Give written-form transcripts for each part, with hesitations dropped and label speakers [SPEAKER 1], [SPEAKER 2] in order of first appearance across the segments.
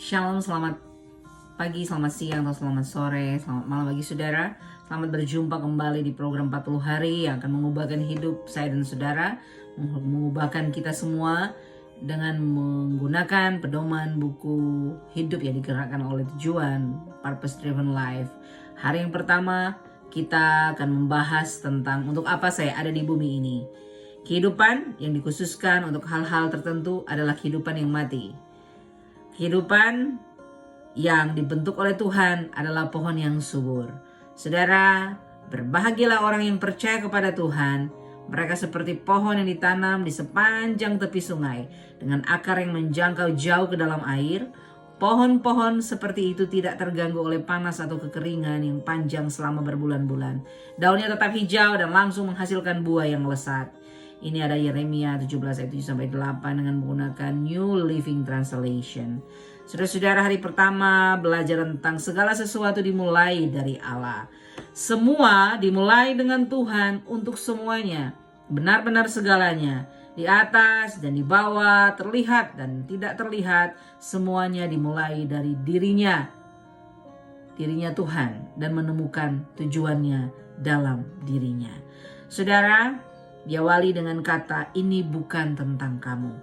[SPEAKER 1] Shalom, selamat pagi, selamat siang, atau selamat sore, selamat malam bagi saudara. Selamat berjumpa kembali di program 40 hari yang akan mengubahkan hidup saya dan saudara, mengubahkan kita semua dengan menggunakan pedoman buku hidup yang digerakkan oleh tujuan Purpose Driven Life. Hari yang pertama kita akan membahas tentang untuk apa saya ada di bumi ini. Kehidupan yang dikhususkan untuk hal-hal tertentu adalah kehidupan yang mati. Kehidupan yang dibentuk oleh Tuhan adalah pohon yang subur. Saudara, berbahagialah orang yang percaya kepada Tuhan. Mereka seperti pohon yang ditanam di sepanjang tepi sungai dengan akar yang menjangkau jauh ke dalam air. Pohon-pohon seperti itu tidak terganggu oleh panas atau kekeringan yang panjang selama berbulan-bulan. Daunnya tetap hijau dan langsung menghasilkan buah yang lesat. Ini ada Yeremia 17 ayat 7-8 dengan menggunakan New Living Translation. Saudara-saudara, hari pertama belajar tentang segala sesuatu dimulai dari Allah. Semua dimulai dengan Tuhan untuk semuanya. Benar-benar segalanya. Di atas dan di bawah, terlihat dan tidak terlihat, semuanya dimulai dari dirinya. Dirinya Tuhan dan menemukan tujuannya dalam dirinya. Saudara, diawali dengan kata, ini bukan tentang kamu.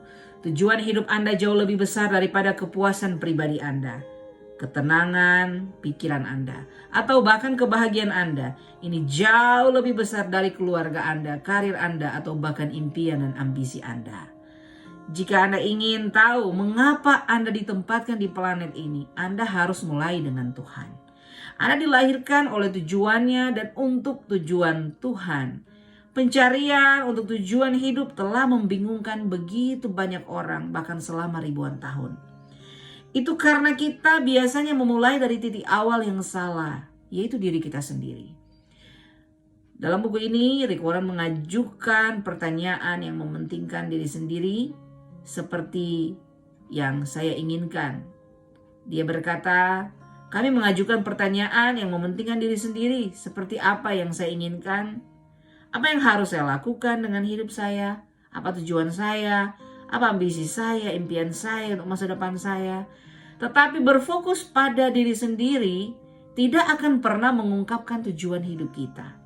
[SPEAKER 1] Tujuan hidup Anda jauh lebih besar daripada kepuasan pribadi Anda, ketenangan pikiran Anda, atau bahkan kebahagiaan Anda. Ini jauh lebih besar dari keluarga Anda, karir Anda, atau bahkan impian dan ambisi Anda. Jika Anda ingin tahu mengapa Anda ditempatkan di planet ini, Anda harus mulai dengan Tuhan. Anda dilahirkan oleh tujuannya dan untuk tujuan Tuhan. Pencarian untuk tujuan hidup telah membingungkan begitu banyak orang, bahkan selama ribuan tahun. Itu karena kita biasanya memulai dari titik awal yang salah, yaitu diri kita sendiri. Dalam buku ini, Rick Warren mengajukan pertanyaan yang mementingkan diri sendiri seperti yang saya inginkan. Dia berkata, kami mengajukan pertanyaan yang mementingkan diri sendiri seperti apa yang saya inginkan. Apa yang harus saya lakukan dengan hidup saya? Apa tujuan saya? Apa ambisi saya, impian saya untuk masa depan saya? Tetapi berfokus pada diri sendiri tidak akan pernah mengungkapkan tujuan hidup kita.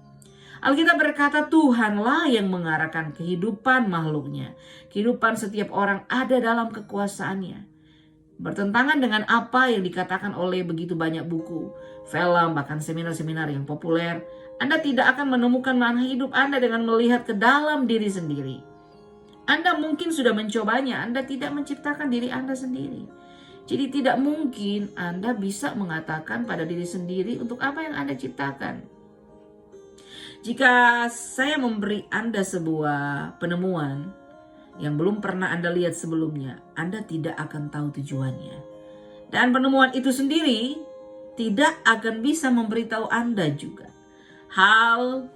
[SPEAKER 1] Alkitab berkata Tuhanlah yang mengarahkan kehidupan makhluknya. Kehidupan setiap orang ada dalam kekuasaannya. Bertentangan dengan apa yang dikatakan oleh begitu banyak buku, film, bahkan seminar-seminar yang populer. Anda tidak akan menemukan makna hidup Anda dengan melihat ke dalam diri sendiri. Anda mungkin sudah mencobanya, Anda tidak menciptakan diri Anda sendiri. Jadi tidak mungkin Anda bisa mengatakan pada diri sendiri untuk apa yang Anda ciptakan. Jika saya memberi Anda sebuah penemuan yang belum pernah Anda lihat sebelumnya, Anda tidak akan tahu tujuannya. Dan penemuan itu sendiri tidak akan bisa memberitahu Anda juga. Hal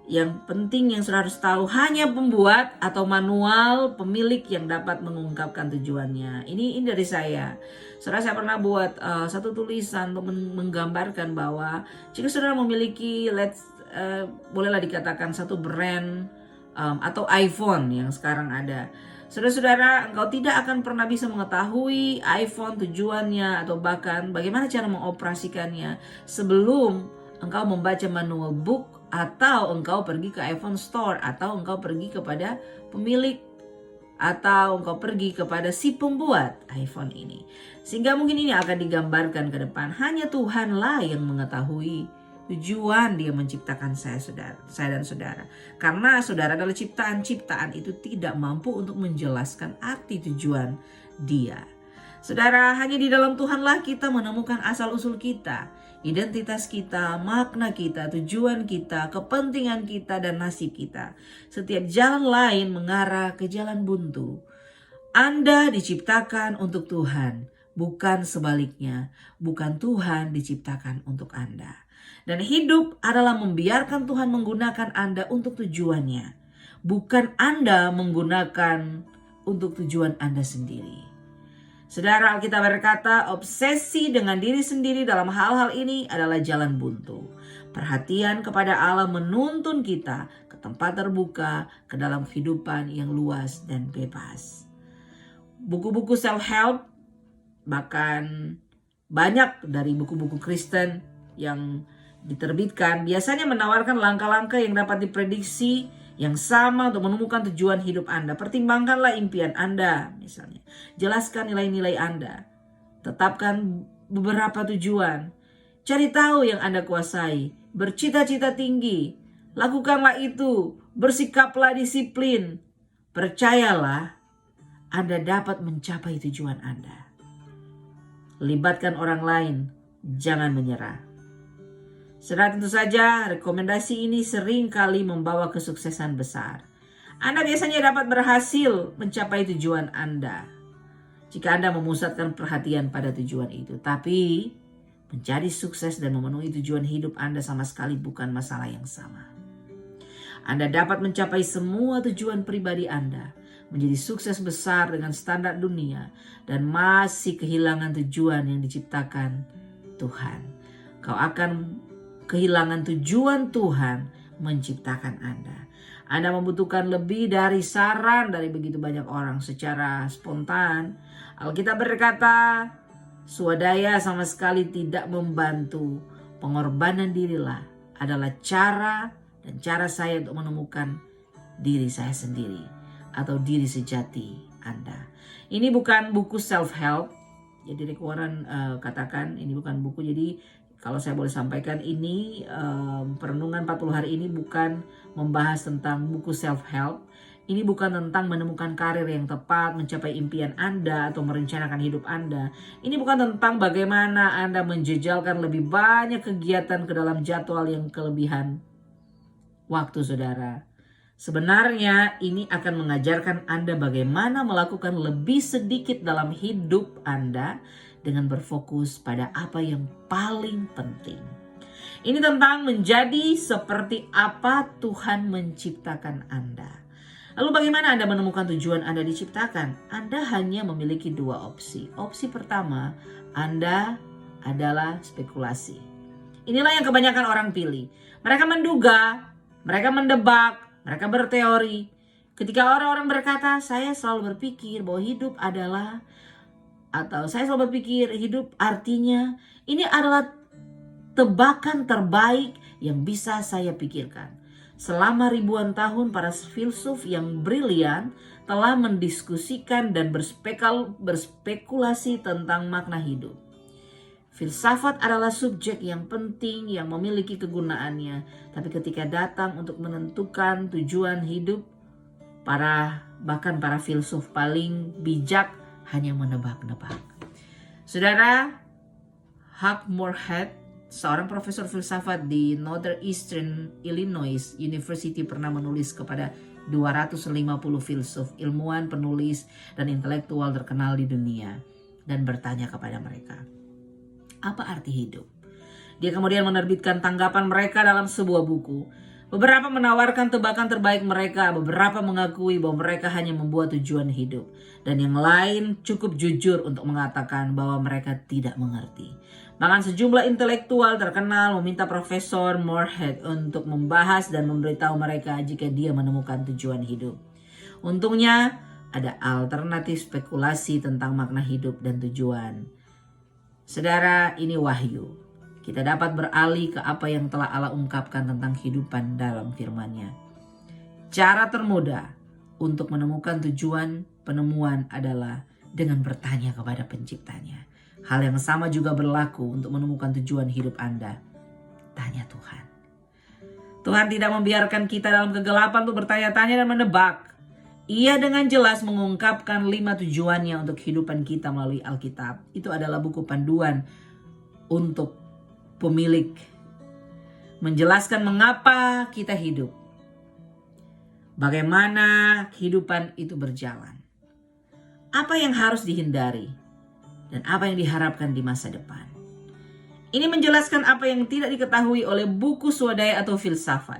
[SPEAKER 1] yang penting yang sudah harus tahu hanya pembuat atau manual pemilik yang dapat mengungkapkan tujuannya. Ini dari saya. Saudara, saya pernah buat satu tulisan untuk menggambarkan bahwa jika saudara memiliki bolehlah dikatakan satu brand atau iPhone yang sekarang ada. Saudara-saudara, engkau tidak akan pernah bisa mengetahui iPhone tujuannya atau bahkan bagaimana cara mengoperasikannya sebelum engkau membaca manual book atau engkau pergi ke iPhone Store atau engkau pergi kepada pemilik atau engkau pergi kepada si pembuat iPhone ini. Sehingga mungkin ini akan digambarkan ke depan. Hanya Tuhanlah yang mengetahui tujuan dia menciptakan saya dan saudara. Karena saudara adalah ciptaan itu tidak mampu untuk menjelaskan arti tujuan dia. Saudara, hanya di dalam Tuhanlah kita menemukan asal-usul kita, identitas kita, makna kita, tujuan kita, kepentingan kita, dan nasib kita. Setiap jalan lain mengarah ke jalan buntu. Anda diciptakan untuk Tuhan, bukan sebaliknya. Bukan Tuhan diciptakan untuk Anda. Dan hidup adalah membiarkan Tuhan menggunakan Anda untuk tujuannya. Bukan Anda menggunakan untuk tujuan Anda sendiri. Saudara, Alkitab berkata obsesi dengan diri sendiri dalam hal-hal ini adalah jalan buntu. Perhatian kepada Allah menuntun kita ke tempat terbuka, ke dalam kehidupan yang luas dan bebas. Buku-buku self-help bahkan banyak dari buku-buku Kristen yang diterbitkan biasanya menawarkan langkah-langkah yang dapat diprediksi yang sama untuk menemukan tujuan hidup Anda. Pertimbangkanlah impian Anda misalnya. Jelaskan nilai-nilai Anda. Tetapkan beberapa tujuan. Cari tahu yang Anda kuasai. Bercita-cita tinggi. Lakukanlah itu. Bersikaplah disiplin. Percayalah, Anda dapat mencapai tujuan Anda. Libatkan orang lain. Jangan menyerah. Saudara, tentu saja rekomendasi ini sering kali membawa kesuksesan besar. Anda biasanya dapat berhasil mencapai tujuan Anda jika Anda memusatkan perhatian pada tujuan itu. Tapi menjadi sukses dan memenuhi tujuan hidup Anda sama sekali bukan masalah yang sama. Anda dapat mencapai semua tujuan pribadi Anda, menjadi sukses besar dengan standar dunia, dan masih kehilangan tujuan yang diciptakan Tuhan. Kau akan kehilangan tujuan Tuhan menciptakan Anda. Anda membutuhkan lebih dari saran dari begitu banyak orang. Secara spontan, Alkitab berkata, swadaya sama sekali tidak membantu. Pengorbanan dirilah adalah cara saya untuk menemukan diri saya sendiri atau diri sejati Anda. Ini bukan buku self-help. Jadi Rick Warren katakan ini bukan buku. Jadi kalau saya boleh sampaikan ini perenungan 40 hari ini bukan membahas tentang buku self-help. Ini bukan tentang menemukan karir yang tepat, mencapai impian Anda atau merencanakan hidup Anda. Ini bukan tentang bagaimana Anda menjejalkan lebih banyak kegiatan ke dalam jadwal yang kelebihan waktu saudara. Sebenarnya ini akan mengajarkan Anda bagaimana melakukan lebih sedikit dalam hidup Anda dengan berfokus pada apa yang paling penting. Ini tentang menjadi seperti apa Tuhan menciptakan Anda. Lalu bagaimana Anda menemukan tujuan Anda diciptakan? Anda hanya memiliki dua opsi. Opsi pertama, Anda adalah spekulasi. Inilah yang kebanyakan orang pilih. Mereka menduga, mereka mendebak, mereka berteori. Ketika orang-orang berkata, saya selalu berpikir bahwa hidup adalah, atau saya selalu berpikir hidup artinya, ini adalah tebakan terbaik yang bisa saya pikirkan. Selama ribuan tahun para filsuf yang brilian telah mendiskusikan dan berspekulasi tentang makna hidup. Filsafat adalah subjek yang penting yang memiliki kegunaannya. Tapi ketika datang untuk menentukan tujuan hidup, bahkan para filsuf paling bijak hanya menebak-nebak. Saudara, Hugh Moorhead, seorang profesor filsafat di Northeastern Illinois University, pernah menulis kepada 250 filsuf, ilmuwan, penulis, dan intelektual terkenal di dunia. Dan bertanya kepada mereka, apa arti hidup? Dia kemudian menerbitkan tanggapan mereka dalam sebuah buku. Beberapa menawarkan tebakan terbaik mereka, beberapa mengakui bahwa mereka hanya membuat tujuan hidup. Dan yang lain cukup jujur untuk mengatakan bahwa mereka tidak mengerti. Bahkan sejumlah intelektual terkenal meminta Profesor Moorhead untuk membahas dan memberitahu mereka jika dia menemukan tujuan hidup. Untungnya ada alternatif spekulasi tentang makna hidup dan tujuan. Saudara, ini wahyu. Kita dapat beralih ke apa yang telah Allah ungkapkan tentang kehidupan dalam firman-Nya. Cara termudah untuk menemukan tujuan penemuan adalah dengan bertanya kepada penciptanya. Hal yang sama juga berlaku untuk menemukan tujuan hidup Anda. Tanya Tuhan. Tuhan tidak membiarkan kita dalam kegelapan untuk bertanya-tanya dan menebak. Ia dengan jelas mengungkapkan 5 tujuannya untuk kehidupan kita melalui Alkitab. Itu adalah buku panduan untuk pemilik. Menjelaskan mengapa kita hidup. Bagaimana kehidupan itu berjalan. Apa yang harus dihindari. Dan apa yang diharapkan di masa depan. Ini menjelaskan apa yang tidak diketahui oleh buku swadaya atau filsafat.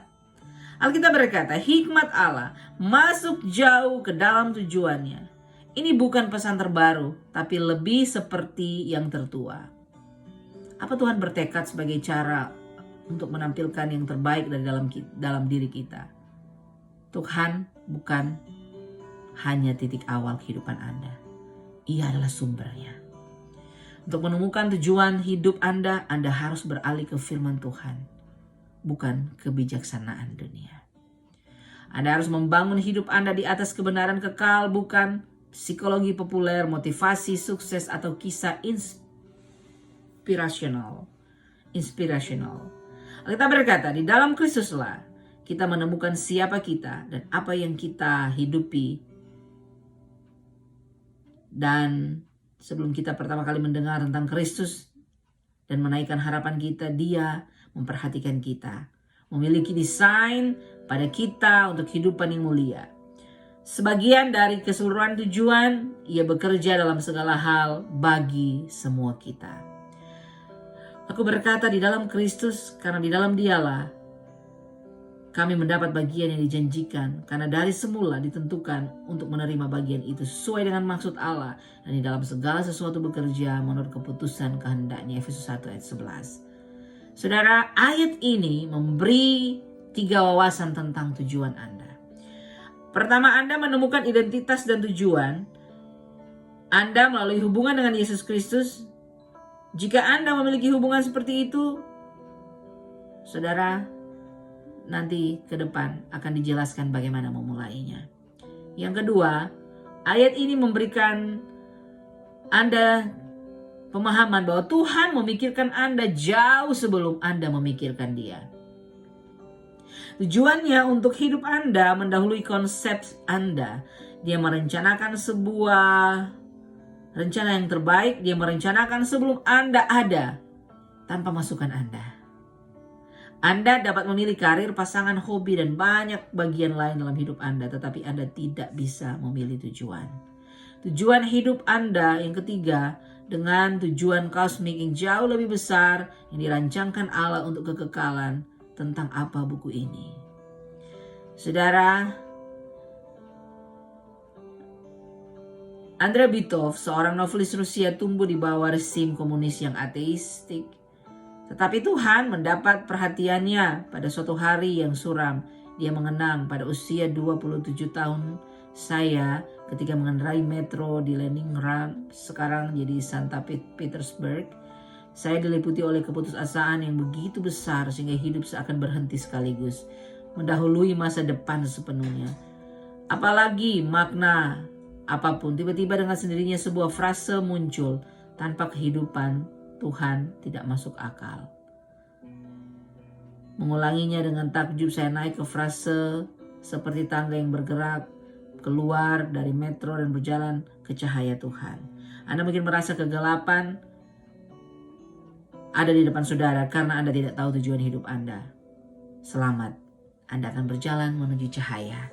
[SPEAKER 1] Alkitab berkata, hikmat Allah masuk jauh ke dalam tujuannya. Ini bukan pesan terbaru, tapi lebih seperti yang tertua. Apa Tuhan bertekad sebagai cara untuk menampilkan yang terbaik dari dalam diri kita? Tuhan bukan hanya titik awal kehidupan Anda. Ia adalah sumbernya. Untuk menemukan tujuan hidup Anda harus beralih ke firman Tuhan, bukan kebijaksanaan dunia. Anda harus membangun hidup Anda di atas kebenaran kekal, bukan psikologi populer, motivasi, sukses, atau kisah inspirasional. Alkitab berkata, di dalam Kristuslah kita menemukan siapa kita dan apa yang kita hidupi. Dan sebelum kita pertama kali mendengar tentang Kristus dan menaikkan harapan kita, Dia memperhatikan kita, memiliki desain pada kita untuk kehidupan yang mulia. Sebagian dari keseluruhan tujuan, Ia bekerja dalam segala hal bagi semua kita. Aku berkata di dalam Kristus, karena di dalam Dialah kami mendapat bagian yang dijanjikan, karena dari semula ditentukan untuk menerima bagian itu sesuai dengan maksud Allah, dan di dalam segala sesuatu bekerja menurut keputusan kehendaknya. Efesus 1 ayat 11. Saudara, ayat ini memberi 3 wawasan tentang tujuan Anda. Pertama, Anda menemukan identitas dan tujuan Anda melalui hubungan dengan Yesus Kristus. Jika Anda memiliki hubungan seperti itu, saudara, nanti ke depan akan dijelaskan bagaimana memulainya. Yang kedua, ayat ini memberikan Anda pemahaman bahwa Tuhan memikirkan Anda jauh sebelum Anda memikirkan Dia. Tujuannya untuk hidup Anda mendahului konsep Anda. Dia merencanakan sebuah rencana yang terbaik. Dia merencanakan sebelum Anda ada, tanpa masukan Anda. Anda dapat memilih karir, pasangan, hobi, dan banyak bagian lain dalam hidup Anda, tetapi Anda tidak bisa memilih tujuan. Tujuan hidup Anda yang ketiga, dengan tujuan kosmik yang jauh lebih besar yang dirancangkan Allah untuk kekekalan. Tentang apa buku ini? Saudara, Andrei Bitov, seorang novelis Rusia, tumbuh di bawah rezim komunis yang ateistik. Tetapi Tuhan mendapat perhatiannya pada suatu hari yang suram. Dia mengenang pada usia 27 tahun saya ketika mengendarai metro di Leningrad, sekarang jadi Santa Petersburg. Saya diliputi oleh keputusasaan yang begitu besar sehingga hidup seakan berhenti sekaligus, mendahului masa depan sepenuhnya. Apalagi makna apapun, tiba-tiba dengan sendirinya sebuah frase muncul, tanpa kehidupan Tuhan tidak masuk akal. Mengulanginya dengan takjub, saya naik ke frase seperti tangga yang bergerak keluar dari metro dan berjalan ke cahaya Tuhan. Anda mungkin merasa kegelapan ada di depan saudara karena Anda tidak tahu tujuan hidup Anda. Selamat, Anda akan berjalan menuju cahaya.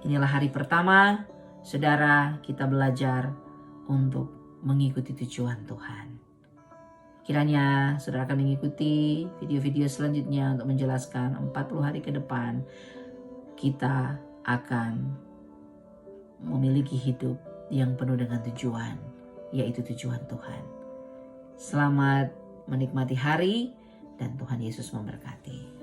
[SPEAKER 1] Inilah hari pertama, saudara, kita belajar untuk mengikuti tujuan Tuhan. Kiranya saudara akan mengikuti video-video selanjutnya untuk menjelaskan 40 hari ke depan kita akan memiliki hidup yang penuh dengan tujuan, yaitu tujuan Tuhan. Selamat menikmati hari dan Tuhan Yesus memberkati.